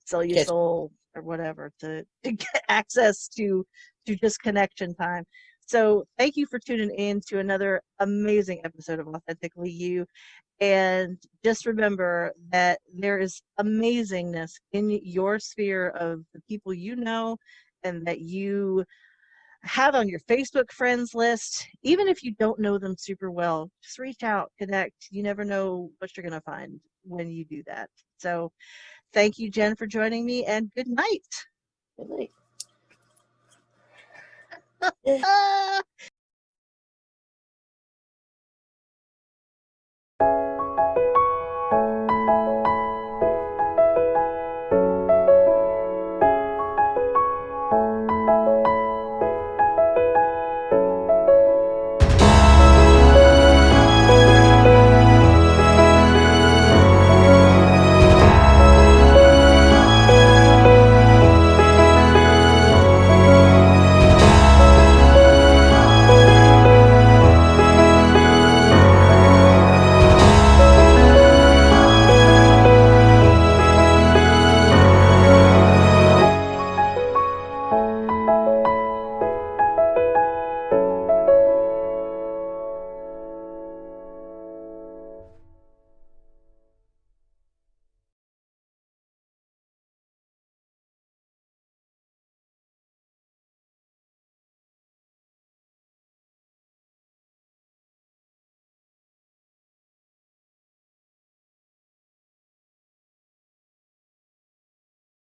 sell your soul or whatever to get access to just connection time. So thank you for tuning in to another amazing episode of Authentically You. And just remember that there is amazingness in your sphere of the people you know and that you have on your Facebook friends list. Even if you don't know them super well, just reach out, connect. You never know what you're going to find when you do that. So thank you, Jenn, for joining me, and good night. Good night.